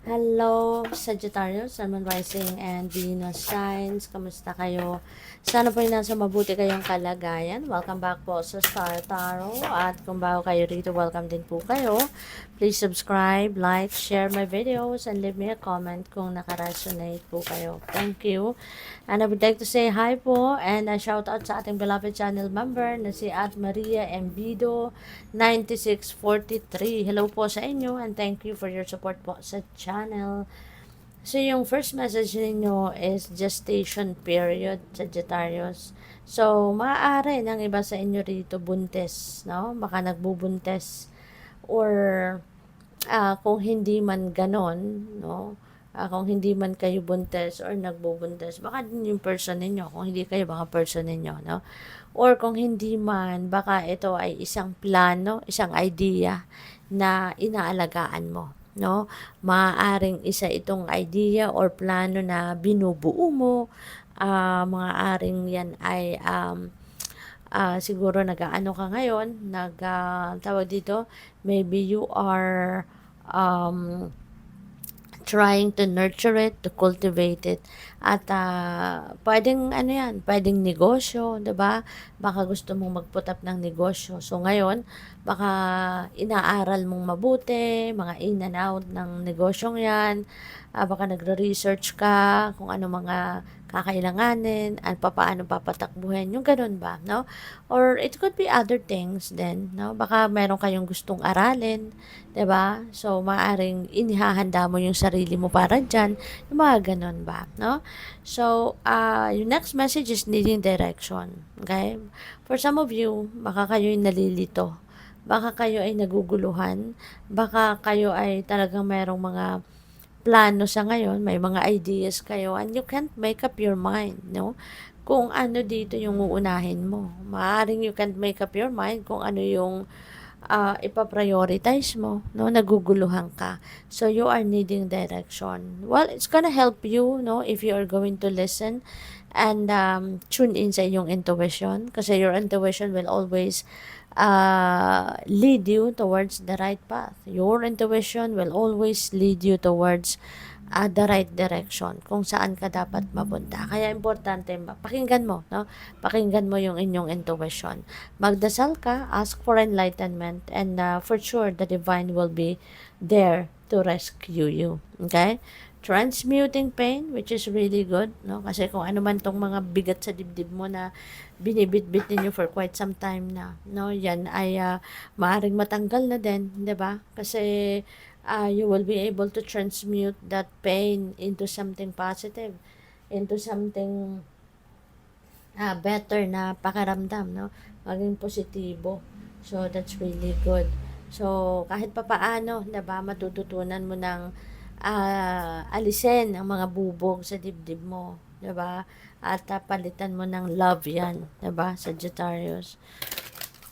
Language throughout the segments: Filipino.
Hello, Sagittarius, Sun, Moon, Rising, and Venus signs. Kamusta kayo? Sana po nasa mabuti kayong kalagayan. Welcome back po sa Star Tarot. At kung bago kayo rito, welcome din po kayo. Please subscribe, like, share my videos, and leave me a comment kung nakaresonate po kayo. Thank you. And I would like to say hi po and a shout out sa ating beloved channel member na si At Maria Embido 9643. Hello po sa inyo and thank you for your support po sa channel. So, yung first message ninyo is gestation period, Sagittarius. So, maaari ng iba sa inyo rito buntis, no? Baka nagbubuntis or kung hindi man ganon, no? Kung hindi man kayo buntis or nagbubuntis, baka din yung person ninyo. Kung hindi kayo, baka person ninyo, no? Or kung hindi man, baka ito ay isang plano, isang idea na inaalagaan mo, no? Maaaring isa itong idea or plano na binubuo mo. Maaaring yan ay siguro nag-aano ka ngayon, tawag dito, maybe you are trying to nurture it, to cultivate it. At pwedeng ano yan, pwedeng negosyo, 'di ba? Baka gusto mong mag-put up ng negosyo. So ngayon, baka inaaral mong mabuti, mga in and out ng negosyong 'yan. Baka nagre-research ka kung ano mga kakailanganin at papaano papatakbuhin, yung ganun ba, no? Or it could be other things then, no? Baka meron kayong gustong aralin, 'di ba? So maaring inihahanda mo yung sarili mo para diyan, yung mga ganun ba, no? So, yung next message is needing direction, okay? For some of you, baka kayo ay nalilito, baka kayo ay naguguluhan, baka kayo ay talagang merong mga plano sa ngayon, may mga ideas kayo, and you can't make up your mind, no? Kung ano dito yung uunahin mo. Maaaring you can't make up your mind kung ano yung ipaprioritize mo, no? Naguguluhan ka. So, you are needing direction. Well, it's gonna help you, no? If you are going to listen and tune in sa iyong intuition. Kasi your intuition will always lead you towards the right path. Your intuition will always lead you towards the right direction, kung saan ka dapat mapunta. Kaya importante, pakinggan mo, no? Pakinggan mo yung inyong intuition. Magdasal ka, ask for enlightenment, and for sure, the divine will be there to rescue you. Okay? Transmuting pain, which is really good, no? Kasi kung ano man tong mga bigat sa dibdib mo na binibit-bit ninyo for quite some time na, no? Yan ay maaring matanggal na din, 'di ba? Kasi you will be able to transmute that pain into something positive, into something better na pakiramdam, no? Maging positibo. So, that's really good. So, kahit papaano, 'di ba, matututunan mo ng alisin ang mga bubog sa dibdib mo, 'di ba? At palitan mo ng love 'yan, 'di ba, Sagittarius.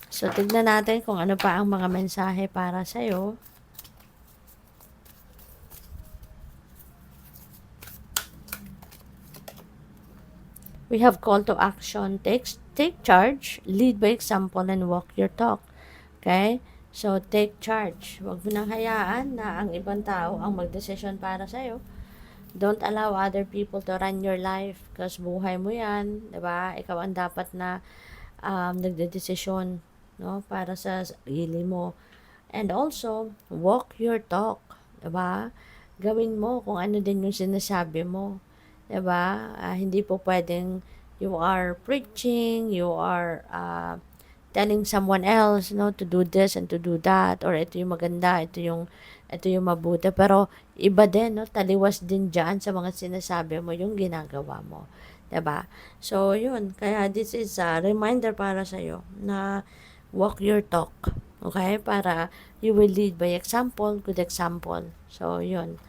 So, tignan natin kung ano pa ang mga mensahe para sa iyo. We have call to action. Take charge, lead by example, and walk your talk. Okay? So, take charge. Huwag mo nang hayaan na ang ibang tao ang magdesisyon para sa'yo. Don't allow other people to run your life because buhay mo yan, 'di ba? Ikaw ang dapat na nagdedesisyon, no, para sa sarili mo. And also, walk your talk, 'di ba? Gawin mo kung ano din yung sinasabi mo, 'di ba? Hindi po pwedeng you are preaching, you are telling someone else, no, to do this and to do that, or ito yung maganda, ito yung mabuti, pero iba din, no, taliwas din diyan sa mga sinasabi mo yung ginagawa mo, 'di ba? So yun, kaya this is a reminder para sa iyo na walk your talk, okay? Para you will lead by example, good example. So yun.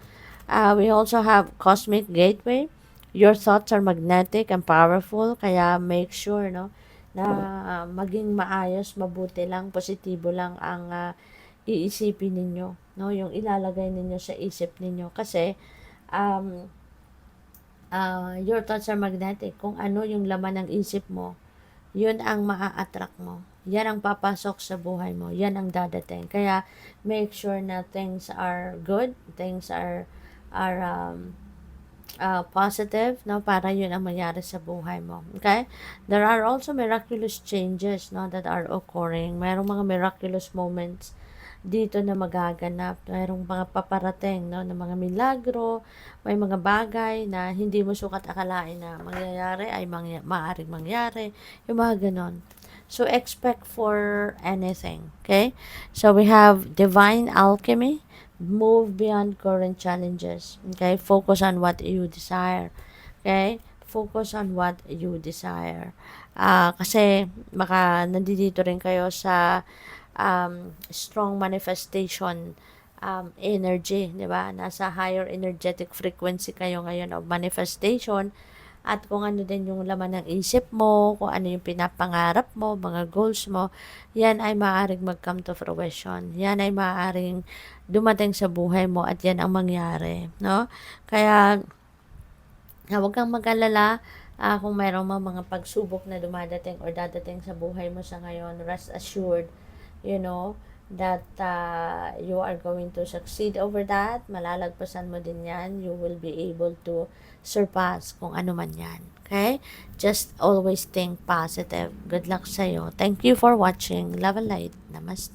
We also have cosmic gateway. Your thoughts are magnetic and powerful, kaya make sure, no, na maging maayos, mabuti lang, positibo lang ang iisipin ninyo, no, yung ilalagay ninyo sa isip ninyo. Kasi um, your thoughts are magnetic. Kung ano yung laman ng isip mo, yun ang maa-attract mo. Yan ang papasok sa buhay mo. Yan ang dadating. Kaya make sure na things are good, things are positive, no, para yun ang mangyari sa buhay mo. Okay? There are also miraculous changes, no, that are occurring. Mayroong mga miraculous moments dito na magaganap. Mayroong mga paparating, no, ng mga milagro, may mga bagay na hindi mo sukat akalain na mangyayari ay maaaring mangyari. Yung mga ganon. So, expect for anything. Okay? So, we have divine alchemy. Move beyond current challenges. Okay? Focus on what you desire. Okay? Focus on what you desire. Kasi, baka nandito rin kayo sa strong manifestation energy, di ba? Nasa higher energetic frequency kayo ngayon of manifestation, at kung ano din yung laman ng isip mo, kung ano yung pinapangarap mo, mga goals mo, yan ay maaaring mag-come to fruition. Yan ay maaaring dumating sa buhay mo at yan ang mangyari, no? Kaya, huwag kang mag-alala kung mayroong mga pagsubok na dumadating or dadating sa buhay mo sa ngayon. Rest assured, you know, that you are going to succeed over that. Malalagpasan mo din yan. You will be able to surpass kung ano man yan. Okay? Just always think positive. Good luck sa'yo. Thank you for watching. Love and light. Namaste.